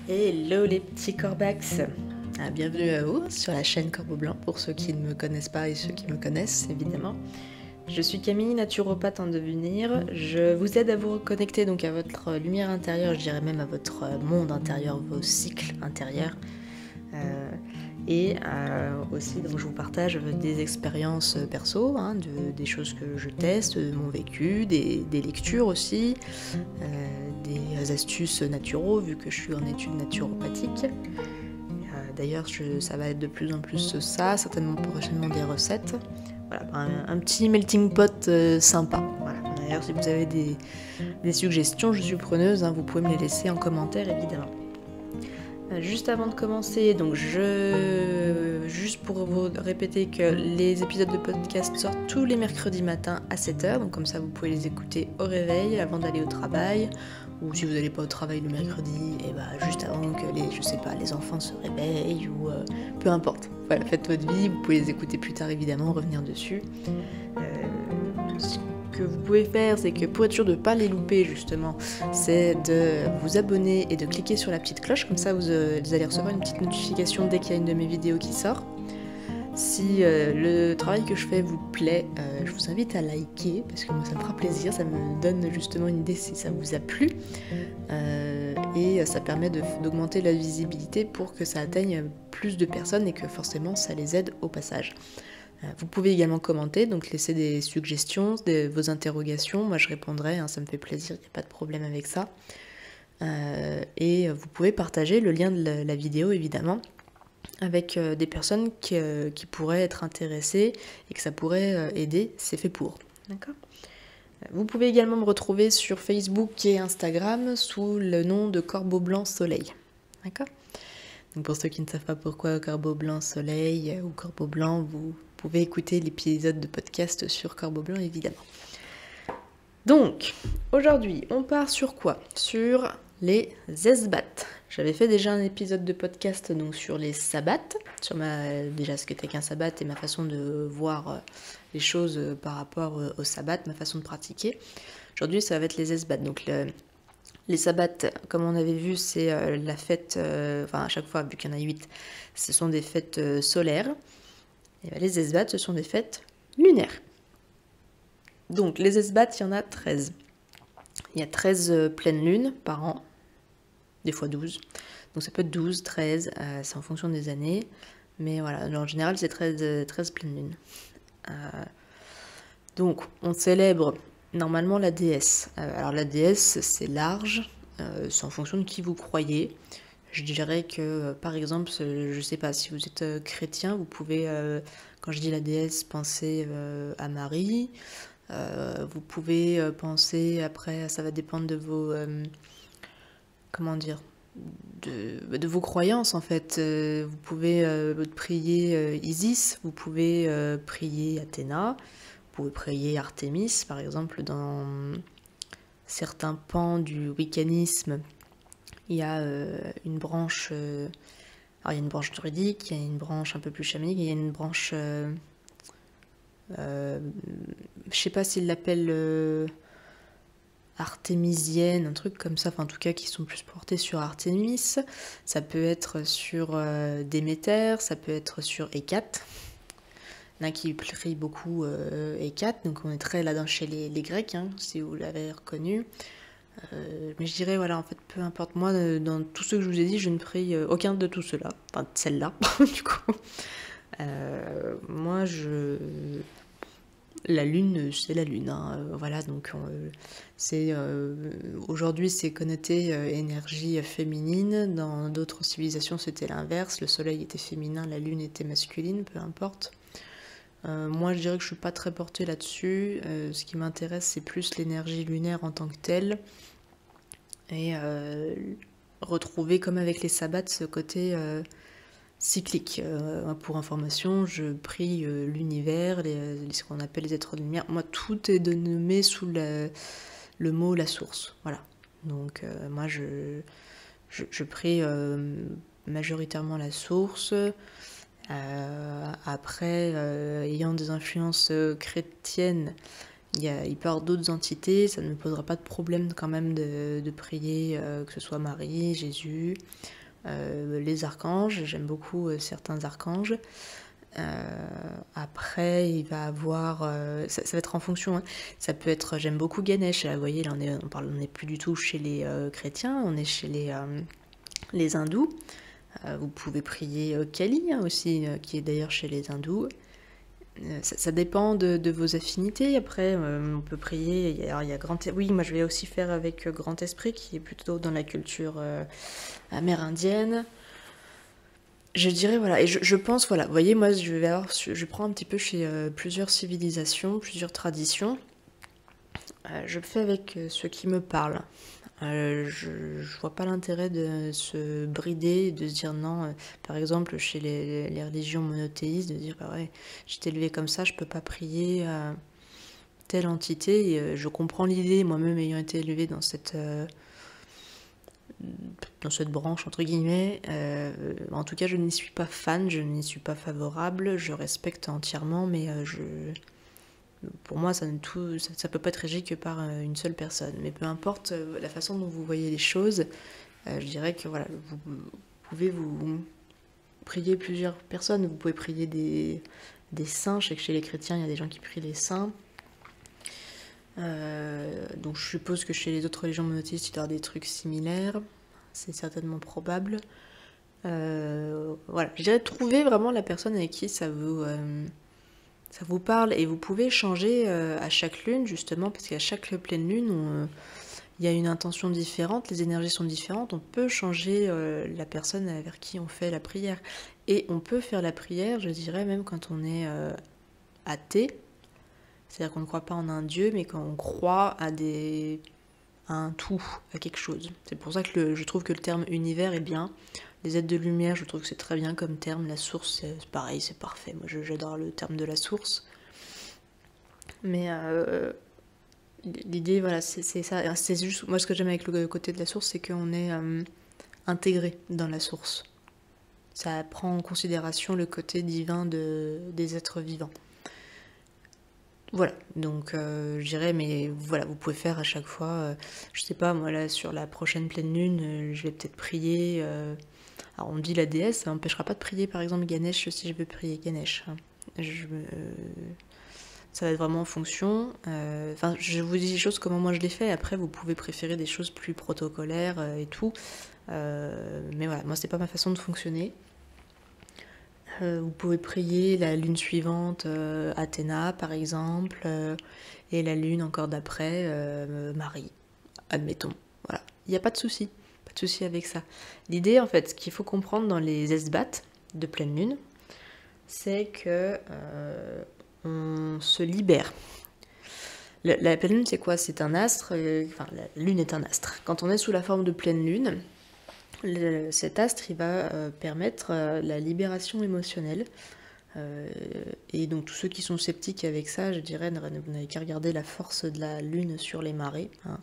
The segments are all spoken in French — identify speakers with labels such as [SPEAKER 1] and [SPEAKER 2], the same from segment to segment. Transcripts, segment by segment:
[SPEAKER 1] Hello les petits corbax, bienvenue à vous sur la chaîne Corbeau Blanc pour ceux qui ne me connaissent pas et ceux qui me connaissent évidemment. Je suis Camille, naturopathe en devenir. Je vous aide à vous reconnecter donc à votre lumière intérieure, je dirais même à votre monde intérieur, vos cycles intérieurs. Aussi donc, je vous partage des expériences perso, des choses que je teste, de mon vécu, des lectures aussi, des astuces naturaux vu que je suis en études naturopathiques. D'ailleurs ça va être de plus en plus ça, certainement prochainement des recettes. Voilà, un petit melting pot sympa. Voilà. D'ailleurs si vous avez des suggestions, je suis preneuse, vous pouvez me les laisser en commentaire évidemment. Juste avant de commencer, donc juste pour vous répéter que les épisodes de podcast sortent tous les mercredis matins à 7h, donc comme ça vous pouvez les écouter au réveil avant d'aller au travail, ou si vous n'allez pas au travail le mercredi, et juste avant que les enfants se réveillent, ou peu importe. Voilà, faites votre vie, vous pouvez les écouter plus tard évidemment, revenir dessus. Ce que vous pouvez faire, c'est que pour être sûr de ne pas les louper justement, c'est de vous abonner et de cliquer sur la petite cloche, comme ça vous allez recevoir une petite notification dès qu'il y a une de mes vidéos qui sort. Si le travail que je fais vous plaît, je vous invite à liker, parce que moi ça me fera plaisir, ça me donne justement une idée si ça vous a plu, et ça permet d'augmenter la visibilité pour que ça atteigne plus de personnes et que forcément ça les aide au passage. Vous pouvez également commenter, donc laisser des suggestions, vos interrogations, moi je répondrai, ça me fait plaisir, il n'y a pas de problème avec ça. Et vous pouvez partager le lien de la vidéo évidemment avec des personnes qui pourraient être intéressées et que ça pourrait aider, c'est fait pour. D'accord ? Vous pouvez également me retrouver sur Facebook et Instagram sous le nom de Corbeau Blanc Soleil. D'accord ? Donc pour ceux qui ne savent pas pourquoi Corbeau Blanc Soleil ou Corbeau Blanc, vous pouvez écouter l'épisode de podcast sur Corbeau Blanc évidemment. Donc, aujourd'hui, on part sur quoi ? Sur les esbats. J'avais fait déjà un épisode de podcast donc sur les sabbats, sur déjà ce que qu'était qu'un sabbat et ma façon de voir les choses par rapport au sabbat, ma façon de pratiquer. Aujourd'hui, ça va être les esbats. Donc les sabbats, comme on avait vu, c'est la fête, à chaque fois, vu qu'il y en a 8, ce sont des fêtes solaires. Et les esbats, ce sont des fêtes lunaires. Donc, les esbats, il y en a 13. Il y a 13 pleines lunes par an, des fois 12. Donc, ça peut être 12, 13, c'est en fonction des années. Mais voilà, en général, c'est 13 pleines lunes. Donc, on célèbre normalement la déesse. Alors, la déesse, c'est large, c'est en fonction de qui vous croyez. Je dirais que, par exemple, je ne sais pas, si vous êtes chrétien, vous pouvez, quand je dis la déesse, penser à Marie. Vous pouvez penser, après, ça va dépendre de vos... comment dire, de vos croyances en fait. Vous pouvez prier Isis, vous pouvez prier Athéna, vous pouvez prier Artémis, par exemple, dans certains pans du wiccanisme. Il y a une branche, alors il y a une branche druidique, il y a une branche un peu plus chamanique, il y a une branche, je sais pas s'ils l'appellent artémisienne, un truc comme ça, en tout cas qui sont plus portés sur Artémis. Ça peut être sur Déméter, ça peut être sur Hécate. Il y en a qui prient beaucoup Hécate, donc on est très là-dedans chez les Grecs, si vous l'avez reconnu. Mais je dirais, voilà, en fait, peu importe. Moi, dans tout ce que je vous ai dit, je ne prie aucun de tout cela. Enfin, celle-là, du coup. Moi, la lune, c'est la lune. Voilà, donc aujourd'hui, c'est connoté énergie féminine. Dans d'autres civilisations, c'était l'inverse. Le soleil était féminin, la lune était masculine, peu importe. Moi, je dirais que je suis pas très portée là-dessus. Ce qui m'intéresse, c'est plus l'énergie lunaire en tant que telle. Et retrouver, comme avec les sabbats, ce côté cyclique. Pour information, je prie l'univers, ce qu'on appelle les êtres de lumière. Moi, tout est dénommé sous le mot la source. Voilà. Donc, moi, je prie majoritairement la source. Après, ayant des influences chrétiennes, il peut y avoir d'autres entités, ça ne me posera pas de problème quand même de prier, que ce soit Marie, Jésus, les archanges, j'aime beaucoup certains archanges. Après, il va avoir, ça va être en fonction, hein. Ça peut être, j'aime beaucoup Ganesh. Là, vous voyez, là on n'est plus du tout chez les chrétiens, on est chez les hindous. Vous pouvez prier Kali hein, aussi, qui est d'ailleurs chez les hindous. Ça dépend de vos affinités. Après, on peut prier. Alors, il y a oui, moi je vais aussi faire avec Grand Esprit, qui est plutôt dans la culture amérindienne. Je dirais, voilà, et je pense, voilà, vous voyez, moi, je prends un petit peu chez plusieurs civilisations, plusieurs traditions. Je le fais avec ce qui me parle. Je vois pas l'intérêt de se brider, de se dire non, par exemple, chez les religions monothéistes, de dire, bah ouais, j'étais élevé comme ça, je peux pas prier à telle entité. Et, je comprends l'idée, moi-même ayant été élevée dans cette branche, entre guillemets. En tout cas, je n'y suis pas fan, je n'y suis pas favorable, je respecte entièrement, mais pour moi, ça peut pas être régi que par une seule personne. Mais peu importe la façon dont vous voyez les choses, je dirais que voilà, vous pouvez vous prier plusieurs personnes, vous pouvez prier des saints. Je sais que chez les chrétiens, il y a des gens qui prient les saints. Donc je suppose que chez les autres religions monothéistes, il doit y avoir des trucs similaires. C'est certainement probable. Voilà, je dirais trouver vraiment la personne avec qui ça vous parle. Et vous pouvez changer à chaque lune, justement, parce qu'à chaque pleine lune, il y a une intention différente, les énergies sont différentes. On peut changer la personne vers qui on fait la prière. Et on peut faire la prière, je dirais, même quand on est athée. C'est-à-dire qu'on ne croit pas en un Dieu, mais qu'on croit à un tout, à quelque chose. C'est pour ça que je trouve que le terme univers est bien. Les êtres de lumière, je trouve que c'est très bien comme terme. La source, c'est pareil, c'est parfait. Moi, j'adore le terme de la source. Mais l'idée, voilà, c'est ça. C'est juste, moi, ce que j'aime avec le côté de la source, c'est qu'on est intégré dans la source. Ça prend en considération le côté divin des êtres vivants. Voilà, donc je dirais, mais voilà, vous pouvez faire à chaque fois, je sais pas, moi là, sur la prochaine pleine lune, je vais peut-être prier, alors on me dit la déesse, ça m'empêchera pas de prier par exemple Ganesh si je veux prier Ganesh, hein. Ça va être vraiment en fonction, enfin je vous dis les choses comment moi je les fais, après vous pouvez préférer des choses plus protocolaires et tout, mais voilà, moi c'est pas ma façon de fonctionner. Vous pouvez prier la lune suivante Athéna par exemple, et la lune encore d'après Marie, admettons. Voilà, il n'y a pas de souci avec ça. L'idée en fait, ce qu'il faut comprendre dans les esbats de pleine lune, c'est que on se libère. La pleine lune c'est quoi? C'est un astre, enfin la lune est un astre. Quand on est sous la forme de pleine lune, cet astre, il va permettre la libération émotionnelle. Et donc tous ceux qui sont sceptiques avec ça, je dirais, vous n'avez qu'à regarder la force de la lune sur les marées, hein.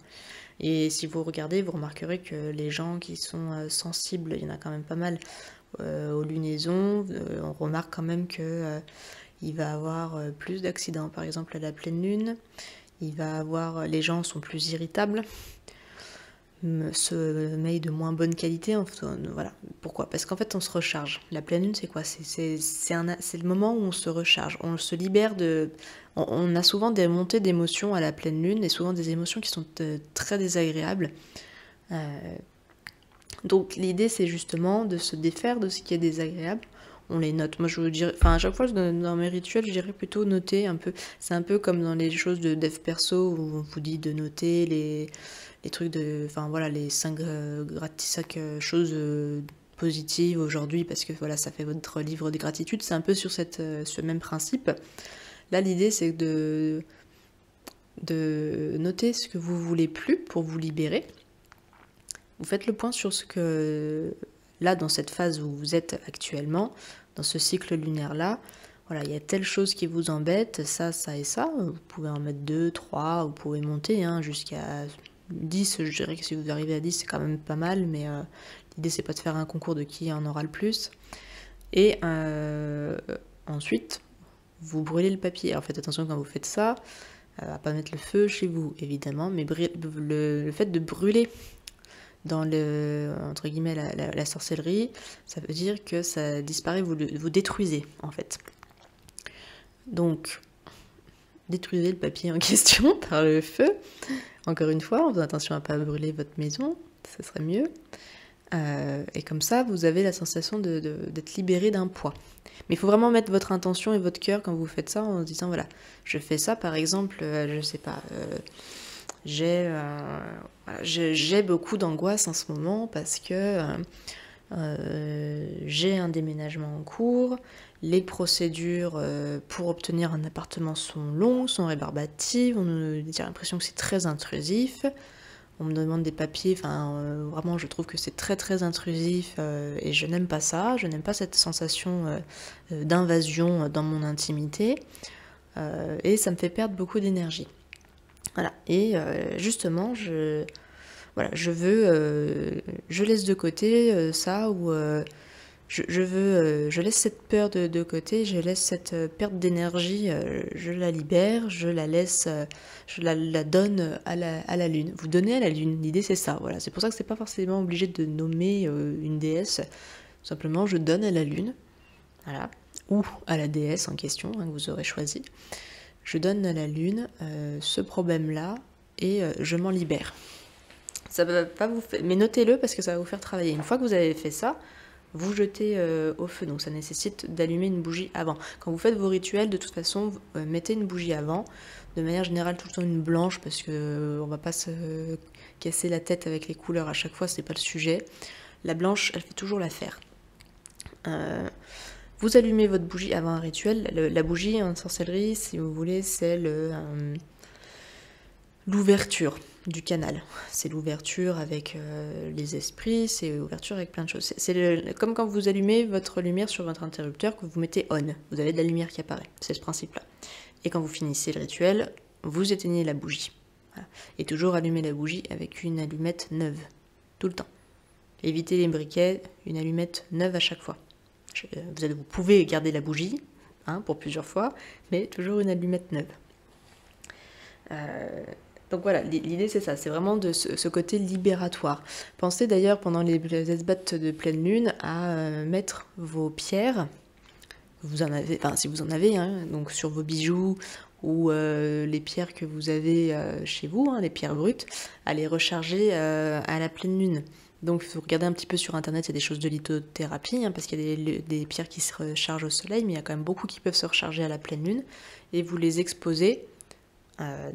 [SPEAKER 1] Et si vous regardez, vous remarquerez que les gens qui sont sensibles, il y en a quand même pas mal aux lunaisons, on remarque quand même que il va avoir plus d'accidents, par exemple à la pleine lune. Les gens sont plus irritables, sommeil de moins bonne qualité, voilà. Pourquoi? Parce qu'en fait on se recharge. La pleine lune c'est quoi? C'est le moment où on se recharge, on se libère on a souvent des montées d'émotions à la pleine lune, et souvent des émotions qui sont très désagréables. Donc l'idée c'est justement de se défaire de ce qui est désagréable. On les note. Moi je vous dirais, enfin à chaque fois dans mes rituels, je dirais plutôt noter un peu. C'est un peu comme dans les choses de dev perso où on vous dit de noter les trucs enfin voilà, les 5 choses positives aujourd'hui, parce que voilà, ça fait votre livre de gratitude. C'est un peu sur ce même principe. Là l'idée c'est de noter ce que vous voulez plus pour vous libérer. Vous faites le point sur ce que, là, dans cette phase où vous êtes actuellement, dans ce cycle lunaire-là, voilà, il y a telle chose qui vous embête, ça et ça. Vous pouvez en mettre 2, 3, vous pouvez monter jusqu'à 10. Je dirais que si vous arrivez à 10, c'est quand même pas mal, mais l'idée, c'est pas de faire un concours de qui en aura le plus. Et ensuite, vous brûlez le papier. Alors faites attention quand vous faites ça. À pas mettre le feu chez vous, évidemment, mais le fait de brûler dans entre guillemets, la sorcellerie, ça veut dire que ça disparaît, vous détruisez, en fait. Donc, détruisez le papier en question par le feu, encore une fois, en faisant attention à ne pas brûler votre maison, ça serait mieux. Et comme ça, vous avez la sensation d'être libéré d'un poids. Mais il faut vraiment mettre votre intention et votre cœur quand vous faites ça, en disant, voilà, je fais ça, par exemple, je sais pas, j'ai beaucoup d'angoisse en ce moment parce que j'ai un déménagement en cours, les procédures pour obtenir un appartement sont longues, sont rébarbatives, on a l'impression que c'est très intrusif. On me demande des papiers, vraiment je trouve que c'est très très intrusif et je n'aime pas ça, je n'aime pas cette sensation d'invasion dans mon intimité et ça me fait perdre beaucoup d'énergie. Voilà, et justement je laisse de côté ça ou je laisse cette peur de côté, je laisse cette perte d'énergie, je la libère, je la laisse, je la donne à la lune. Vous donnez à la lune, l'idée c'est ça, voilà. C'est pour ça que c'est pas forcément obligé de nommer une déesse, simplement je donne à la lune, voilà, ou à la déesse en question, hein, que vous aurez choisi. Je donne à la lune ce problème-là et je m'en libère. Ça va pas vous faire, mais notez-le parce que ça va vous faire travailler. Une fois que vous avez fait ça, vous jetez au feu, donc ça nécessite d'allumer une bougie avant. Quand vous faites vos rituels, de toute façon, mettez une bougie avant, de manière générale tout le temps une blanche, parce que on va pas se casser la tête avec les couleurs à chaque fois, c'est pas le sujet. La blanche, elle fait toujours l'affaire. Vous allumez votre bougie avant un rituel. La bougie en sorcellerie, si vous voulez, c'est l'ouverture du canal. C'est l'ouverture avec les esprits, c'est l'ouverture avec plein de choses. C'est comme quand vous allumez votre lumière sur votre interrupteur, que vous mettez on. Vous avez de la lumière qui apparaît. C'est ce principe-là. Et quand vous finissez le rituel, vous éteignez la bougie. Voilà. Et toujours allumer la bougie avec une allumette neuve. Tout le temps. Évitez les briquets, une allumette neuve à chaque fois. Vous pouvez garder la bougie pour plusieurs fois, mais toujours une allumette neuve. Donc voilà, l'idée c'est ça, c'est vraiment de ce côté libératoire. Pensez d'ailleurs pendant les esbats de pleine lune à mettre vos pierres, vous en avez, si vous en avez, donc sur vos bijoux ou les pierres que vous avez chez vous, les pierres brutes, à les recharger à la pleine lune. Donc, il faut regarder un petit peu sur internet, il y a des choses de lithothérapie, parce qu'il y a des pierres qui se rechargent au soleil, mais il y a quand même beaucoup qui peuvent se recharger à la pleine lune, et vous les exposez à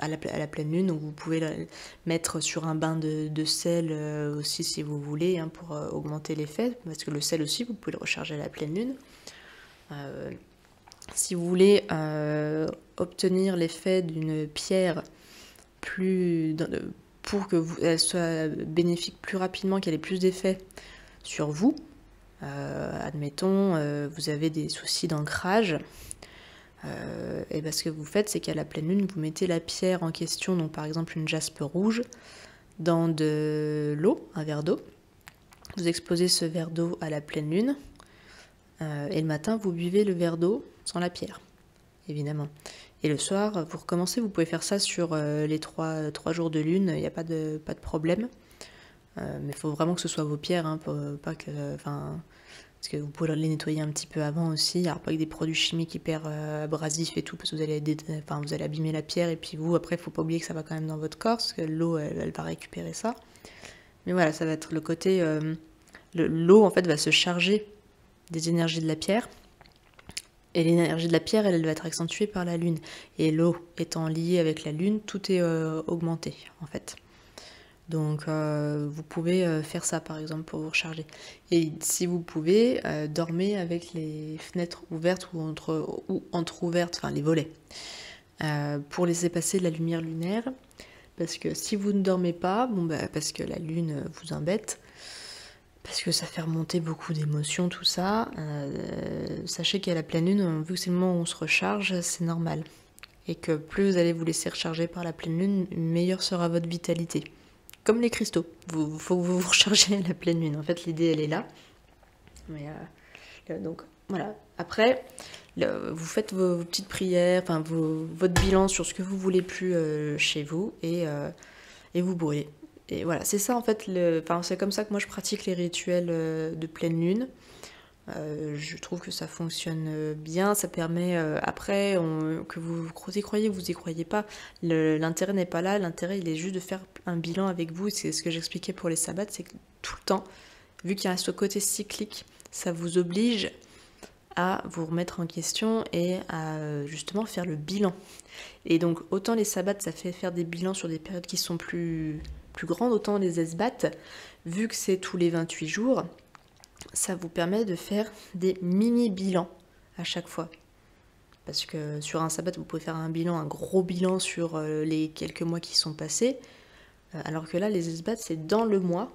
[SPEAKER 1] la pleine lune, donc vous pouvez le mettre sur un bain de sel aussi si vous voulez, pour augmenter l'effet, parce que le sel aussi, vous pouvez le recharger à la pleine lune. Si vous voulez obtenir l'effet d'une pierre pour qu'elle soit bénéfique plus rapidement, qu'elle ait plus d'effet sur vous, admettons, vous avez des soucis d'ancrage, et ce que vous faites, c'est qu'à la pleine lune, vous mettez la pierre en question, donc par exemple une jaspe rouge, dans de l'eau, un verre d'eau. Vous exposez ce verre d'eau à la pleine lune, et le matin, vous buvez le verre d'eau sans la pierre, évidemment. Et le soir, vous recommencez, vous pouvez faire ça sur les 3 jours de lune, il n'y a pas de problème. Mais il faut vraiment que ce soit vos pierres, pour pas que... parce que vous pouvez les nettoyer un petit peu avant aussi, alors pas avec des produits chimiques hyper abrasifs et tout, parce que vous allez abîmer la pierre, et puis vous, après, il ne faut pas oublier que ça va quand même dans votre corps, parce que l'eau, elle va récupérer ça. Mais voilà, ça va être le côté... l'eau, en fait, va se charger des énergies de la pierre, et l'énergie de la pierre, elle va être accentuée par la lune. Et l'eau étant liée avec la lune, tout est augmenté, en fait. Donc, vous pouvez faire ça, par exemple, pour vous recharger. Et si vous pouvez, dormez avec les fenêtres ouvertes ou entre-ouvertes, les volets, pour laisser passer la lumière lunaire. Parce que si vous ne dormez pas, parce que la lune vous embête, parce que ça fait remonter beaucoup d'émotions, tout ça, sachez qu'à la pleine lune, vu que c'est le moment où on se recharge, c'est normal. Et que plus vous allez vous laisser recharger par la pleine lune, meilleure sera votre vitalité. Comme les cristaux, faut que vous vous rechargez à la pleine lune. En fait, l'idée, elle est là. Mais, donc, voilà. Après, vous faites vos petites prières, enfin votre bilan sur ce que vous voulez plus chez vous et vous brûlez. Et voilà, c'est ça en fait, c'est comme ça que moi je pratique les rituels de pleine lune. Je trouve que ça fonctionne bien, ça permet après que vous y croyez ou vous y croyez pas, l'intérêt n'est pas là, l'intérêt il est juste de faire un bilan avec vous, c'est ce que j'expliquais pour les sabbats, c'est que tout le temps, vu qu'il y a ce côté cyclique, ça vous oblige à vous remettre en question et à justement faire le bilan. Et donc autant les sabbats ça fait faire des bilans sur des périodes qui sont plus grandes, autant les esbats, vu que c'est tous les 28 jours, ça vous permet de faire des mini-bilans à chaque fois. Parce que sur un sabbat, vous pouvez faire un bilan, un gros bilan sur les quelques mois qui sont passés. Alors que là, les esbats, c'est dans le mois.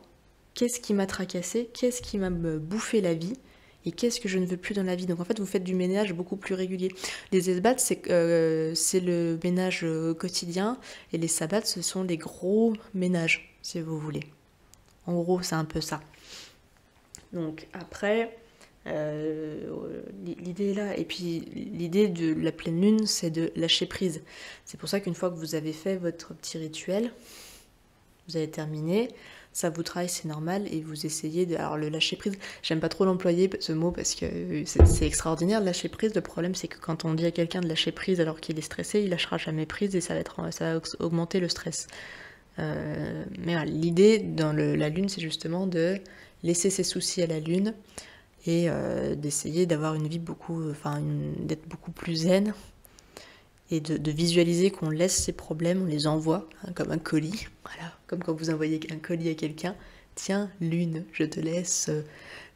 [SPEAKER 1] Qu'est-ce qui m'a tracassé? Qu'est-ce qui m'a bouffé la vie? Et qu'est-ce que je ne veux plus dans la vie? Donc en fait, vous faites du ménage beaucoup plus régulier. Les esbats, c'est le ménage quotidien. Et les sabbats, ce sont les gros ménages, si vous voulez. En gros, c'est un peu ça. Donc après, l'idée est là. Et puis l'idée de la pleine lune, c'est de lâcher prise. C'est pour ça qu'une fois que vous avez fait votre petit rituel, vous avez terminé, ça vous travaille, c'est normal, et vous essayez de... Alors le lâcher prise, j'aime pas trop l'employer ce mot parce que c'est extraordinaire, le lâcher prise. Le problème c'est que quand on dit à quelqu'un de lâcher prise alors qu'il est stressé, il lâchera jamais prise et ça va augmenter le stress. Mais voilà, l'idée dans la lune, c'est justement de laisser ses soucis à la lune et d'essayer d'avoir une vie d'être beaucoup plus zen et de visualiser qu'on laisse ses problèmes, on les envoie comme un colis, voilà, comme quand vous envoyez un colis à quelqu'un. Tiens, lune, je te laisse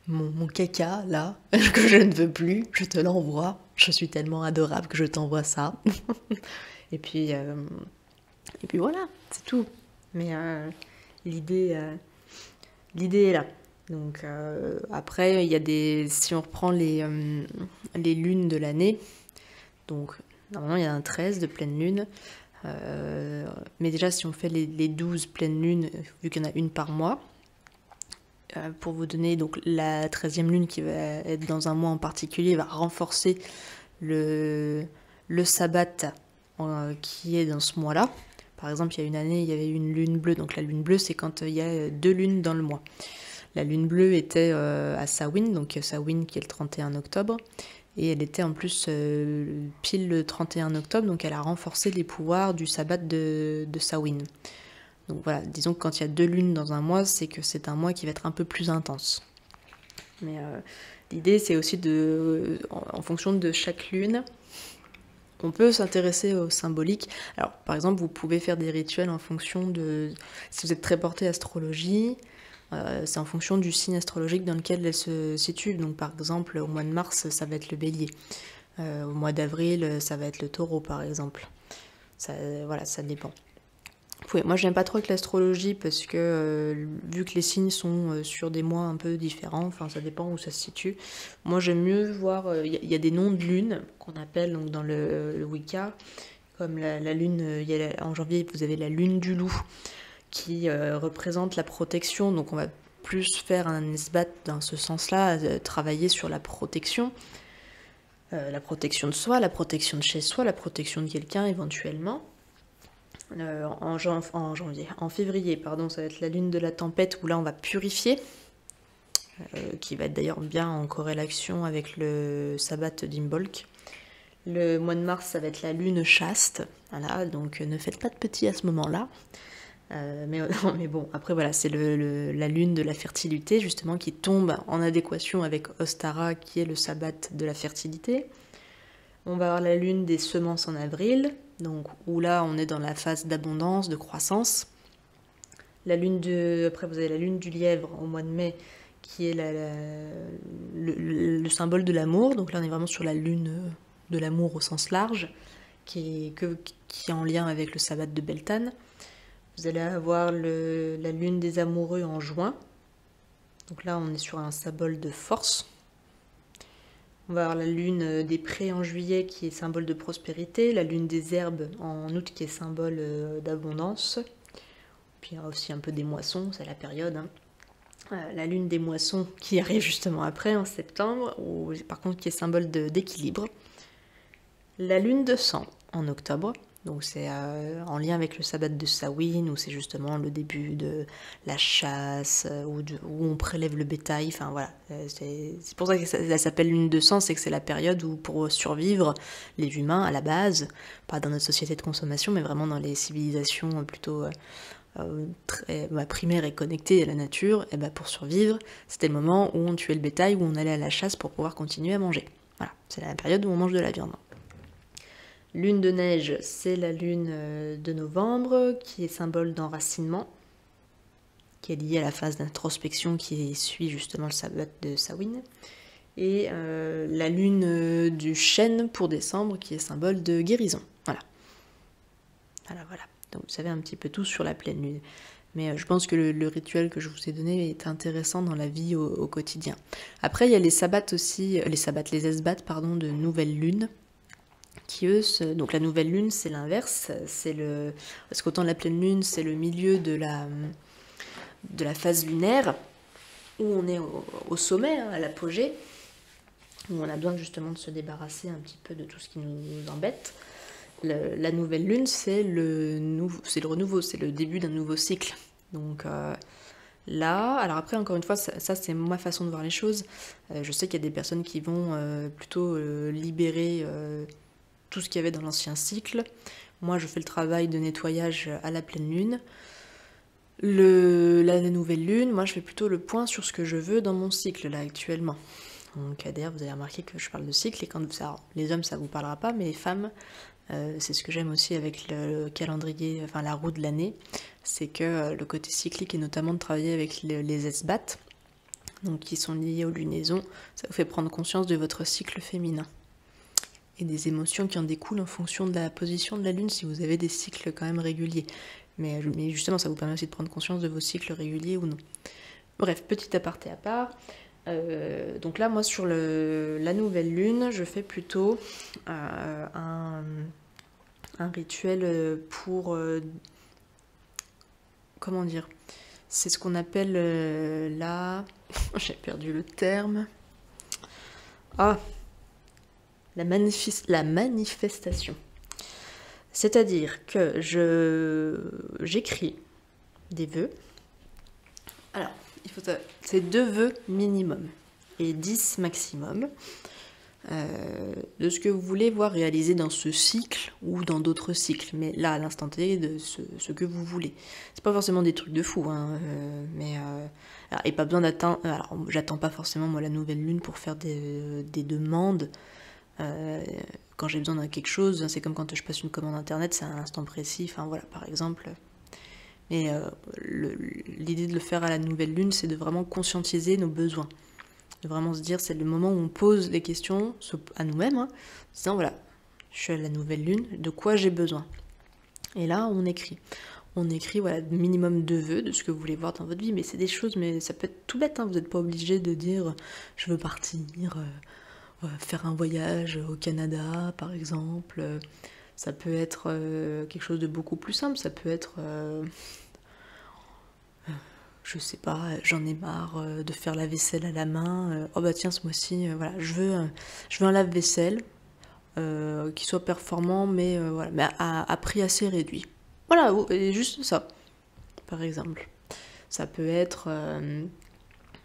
[SPEAKER 1] mon caca là que je ne veux plus, je te l'envoie. Je suis tellement adorable que je t'envoie ça. et puis voilà, c'est tout. Mais l'idée est là. Donc après, il y a si on reprend les lunes de l'année, donc normalement il y a un 13 de pleine lune, mais déjà si on fait les 12 pleines lunes, vu qu'il y en a une par mois, pour vous donner donc la 13e lune qui va être dans un mois en particulier, va renforcer le sabbat qui est dans ce mois-là. Par exemple, il y a une année, il y avait une lune bleue. Donc la lune bleue, c'est quand il y a 2 lunes dans le mois. La lune bleue était à Samhain, donc Samhain qui est le 31 octobre. Et elle était en plus pile le 31 octobre, donc elle a renforcé les pouvoirs du sabbat de Samhain. Donc voilà, disons que quand il y a 2 lunes dans un mois, c'est que c'est un mois qui va être un peu plus intense. Mais l'idée, c'est aussi en fonction de chaque lune, on peut s'intéresser au symbolique. Alors, par exemple, vous pouvez faire des rituels en fonction de... Si vous êtes très porté astrologie, c'est en fonction du signe astrologique dans lequel elle se situe. Donc, par exemple, au mois de mars, ça va être le bélier. Au mois d'avril, ça va être le taureau, par exemple. Voilà, ça dépend. Moi, j'aime pas trop avec l'astrologie parce que vu que les signes sont sur des mois un peu différents, enfin ça dépend où ça se situe. Moi, j'aime mieux voir. Y a des noms de lune qu'on appelle donc dans le Wicca, comme la lune. En janvier, vous avez la lune du loup qui représente la protection. Donc, on va plus faire un esbat dans ce sens-là, travailler sur la protection. La protection de soi, la protection de chez soi, la protection de quelqu'un éventuellement. En février, pardon, ça va être la lune de la tempête où là on va purifier, qui va être d'ailleurs bien en corrélation avec le sabbat d'Imbolc. Le mois de mars, ça va être la lune chaste, voilà, donc ne faites pas de petits à ce moment-là. Mais bon, après voilà, c'est la lune de la fertilité justement qui tombe en adéquation avec Ostara qui est le sabbat de la fertilité. On va avoir la lune des semences en avril, donc où là on est dans la phase d'abondance, de croissance. Après vous avez la lune du lièvre au mois de mai qui est le symbole de l'amour. Donc là on est vraiment sur la lune de l'amour au sens large, qui est en lien avec le sabbat de Beltane. Vous allez avoir la lune des amoureux en juin. Donc là on est sur un symbole de force. On va avoir la lune des prés en juillet qui est symbole de prospérité, la lune des herbes en août qui est symbole d'abondance. Puis il y a aussi un peu des moissons, c'est la période. La lune des moissons qui arrive justement après, en septembre, par contre qui est symbole d'équilibre. La lune de sang en octobre, donc c'est en lien avec le sabbat de Samhain, où c'est justement le début de la chasse, où on prélève le bétail, enfin voilà. C'est pour ça que ça s'appelle lune de sang, c'est que c'est la période où pour survivre, les humains à la base, pas dans notre société de consommation, mais vraiment dans les civilisations plutôt très primaires et connectées à la nature, et pour survivre, c'était le moment où on tuait le bétail, où on allait à la chasse pour pouvoir continuer à manger. Voilà, c'est la période où on mange de la viande. Lune de neige, c'est la lune de novembre, qui est symbole d'enracinement, qui est liée à la phase d'introspection qui suit justement le sabbat de Samhain. Et la lune du chêne pour décembre, qui est symbole de guérison. Voilà. Voilà. Donc vous savez un petit peu tout sur la pleine lune. Mais je pense que le rituel que je vous ai donné est intéressant dans la vie au quotidien. Après, il y a les sabbats aussi, les esbats, pardon, de nouvelle lune. Donc la nouvelle lune, c'est l'inverse, parce qu'autant la pleine lune, c'est le milieu de la phase lunaire, où on est au sommet, à l'apogée, où on a besoin justement de se débarrasser un petit peu de tout ce qui nous embête. La nouvelle lune, c'est le renouveau, c'est le début d'un nouveau cycle. Donc là, alors après, encore une fois, ça c'est ma façon de voir les choses. Je sais qu'il y a des personnes qui vont plutôt libérer tout ce qu'il y avait dans l'ancien cycle. Moi, je fais le travail de nettoyage à la pleine lune. La nouvelle lune, moi, je fais plutôt le point sur ce que je veux dans mon cycle, là, actuellement. Donc, d'ailleurs, vous avez remarqué que je parle de cycle, et les hommes, ça vous parlera pas, mais les femmes, c'est ce que j'aime aussi avec le calendrier, enfin la roue de l'année, c'est que le côté cyclique, et notamment de travailler avec les esbats, donc qui sont liés aux lunaisons, ça vous fait prendre conscience de votre cycle féminin et des émotions qui en découlent en fonction de la position de la lune, si vous avez des cycles quand même réguliers. Mais justement, ça vous permet aussi de prendre conscience de vos cycles réguliers ou non. Bref, petit aparté à part. Donc là, moi, sur la nouvelle lune, je fais plutôt un rituel pour... comment dire ? C'est ce qu'on appelle j'ai perdu le terme. La manifestation. C'est-à-dire que j'écris des vœux. Alors, c'est 2 vœux minimum et 10 maximum de ce que vous voulez voir réalisé dans ce cycle ou dans d'autres cycles. Mais là, à l'instant T, de ce que vous voulez. C'est pas forcément des trucs de fou, hein, et pas besoin d'attendre. Alors, j'attends pas forcément moi la nouvelle lune pour faire des demandes. Quand j'ai besoin de quelque chose, c'est comme quand je passe une commande internet, c'est à un instant précis, enfin voilà, par exemple. Mais l'idée de le faire à la nouvelle lune, c'est de vraiment conscientiser nos besoins. De vraiment se dire, c'est le moment où on pose les questions à nous-mêmes, hein, en disant voilà, je suis à la nouvelle lune, de quoi j'ai besoin. Et là, on écrit. On écrit voilà, minimum 2 vœux de ce que vous voulez voir dans votre vie, mais c'est des choses, mais ça peut être tout bête, hein, vous n'êtes pas obligé de dire je veux partir. Faire un voyage au Canada, par exemple. Ça peut être quelque chose de beaucoup plus simple. Ça peut être, je sais pas, j'en ai marre de faire la vaisselle à la main. Oh bah tiens, ce mois-ci, voilà, je veux un lave-vaisselle qui soit performant, mais voilà, mais à prix assez réduit. Voilà, juste ça, par exemple. Ça peut être,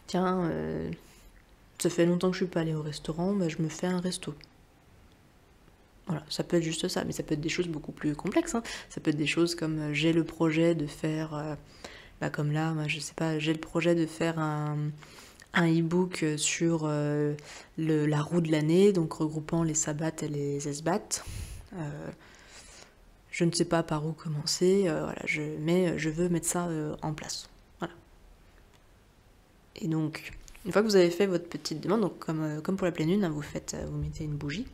[SPEAKER 1] tiens. Ça fait longtemps que je suis pas allée au restaurant, je me fais un resto. Voilà, ça peut être juste ça, mais ça peut être des choses beaucoup plus complexes, hein. Ça peut être des choses comme j'ai le projet de faire, comme là, moi, je sais pas, j'ai le projet de faire un e-book sur la roue de l'année, donc regroupant les sabbats et les esbats. Je ne sais pas par où commencer, voilà, mais je veux mettre ça en place. Voilà. Et donc, une fois que vous avez fait votre petite demande, donc comme pour la pleine lune, hein, vous mettez une bougie.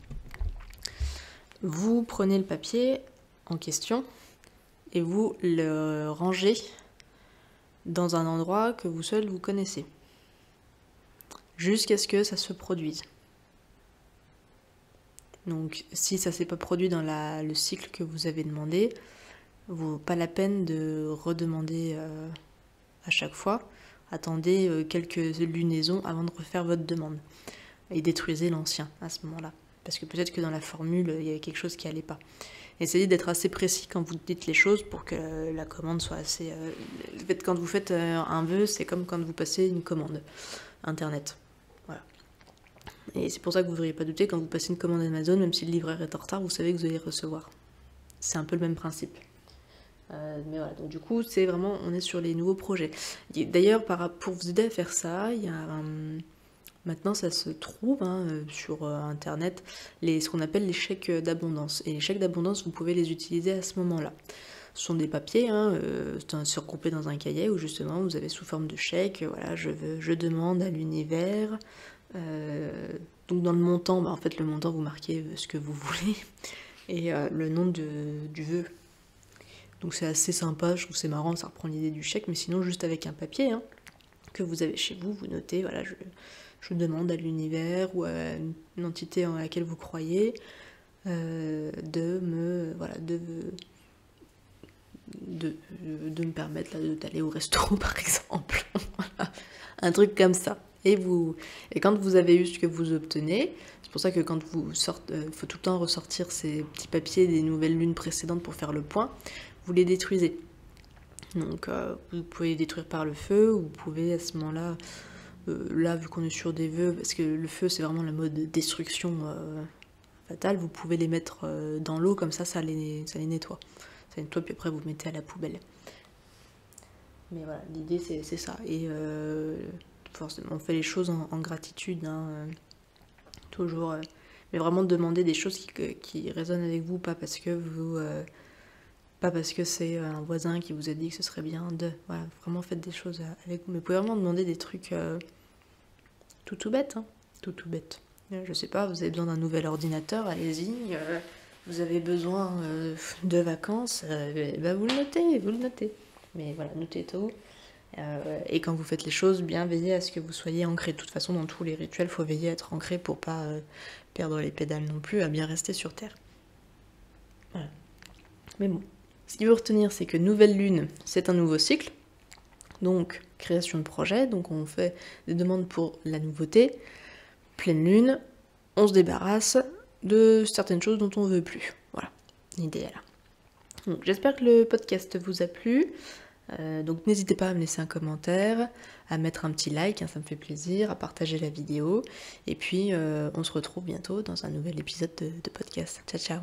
[SPEAKER 1] Vous prenez le papier en question et vous le rangez dans un endroit que vous seul vous connaissez. Jusqu'à ce que ça se produise. Donc si ça ne s'est pas produit dans le cycle que vous avez demandé, pas la peine de redemander à chaque fois. Attendez quelques lunaisons avant de refaire votre demande. Et détruisez l'ancien à ce moment-là. Parce que peut-être que dans la formule, il y avait quelque chose qui allait pas. Essayez d'être assez précis quand vous dites les choses pour que la commande soit assez... quand vous faites un vœu, c'est comme quand vous passez une commande Internet. Voilà. Et c'est pour ça que vous ne devriez pas douter, quand vous passez une commande Amazon, même si le livreur est en retard, vous savez que vous allez recevoir. C'est un peu le même principe. Mais voilà, donc du coup, c'est vraiment, on est sur les nouveaux projets. D'ailleurs, pour vous aider à faire ça, il y a... Maintenant, ça se trouve sur Internet, ce qu'on appelle les chèques d'abondance. Et les chèques d'abondance, vous pouvez les utiliser à ce moment-là. Ce sont des papiers regroupés dans un cahier où justement vous avez sous forme de chèque, voilà, je demande à l'univers. Donc dans le montant, en fait le montant vous marquez ce que vous voulez et le nom du vœu. Donc c'est assez sympa, je trouve que c'est marrant, ça reprend l'idée du chèque, mais sinon juste avec un papier que vous avez chez vous, vous notez, voilà, je demande à l'univers ou à une entité en laquelle vous croyez de me permettre d'aller au resto par exemple. Voilà. Un truc comme ça. Et quand vous avez eu ce que vous obtenez, c'est pour ça que quand vous sortez, faut tout le temps ressortir ces petits papiers des nouvelles lunes précédentes pour faire le point, vous les détruisez. Donc vous pouvez les détruire par le feu, ou vous pouvez à ce moment-là, là vu qu'on est sur des vœux, parce que le feu c'est vraiment la mode destruction fatale, vous pouvez les mettre dans l'eau, comme ça les nettoie. Ça nettoie, puis après vous mettez à la poubelle. Mais voilà, l'idée c'est ça. Et forcément on fait les choses en gratitude, toujours. Mais vraiment demander des choses qui résonnent avec vous, pas parce que c'est un voisin qui vous a dit que ce serait bien de... Voilà, vraiment faites des choses avec vous. Mais vous pouvez vraiment demander des trucs tout bête, tout bête. Je sais pas, vous avez besoin d'un nouvel ordinateur, allez-y. Vous avez besoin de vacances, vous le notez. Mais voilà, notez tout. Et quand vous faites les choses, bien veillez à ce que vous soyez ancré. De toute façon, dans tous les rituels, il faut veiller à être ancré pour pas perdre les pédales non plus, à bien rester sur Terre. Voilà. Mais bon. Ce qu'il faut retenir, c'est que nouvelle lune, c'est un nouveau cycle. Donc, création de projet. Donc, on fait des demandes pour la nouveauté. Pleine lune, on se débarrasse de certaines choses dont on ne veut plus. Voilà, l'idée est là. Donc, j'espère que le podcast vous a plu. Donc, n'hésitez pas à me laisser un commentaire, à mettre un petit like, ça me fait plaisir, à partager la vidéo. Et puis, on se retrouve bientôt dans un nouvel épisode de podcast. Ciao, ciao!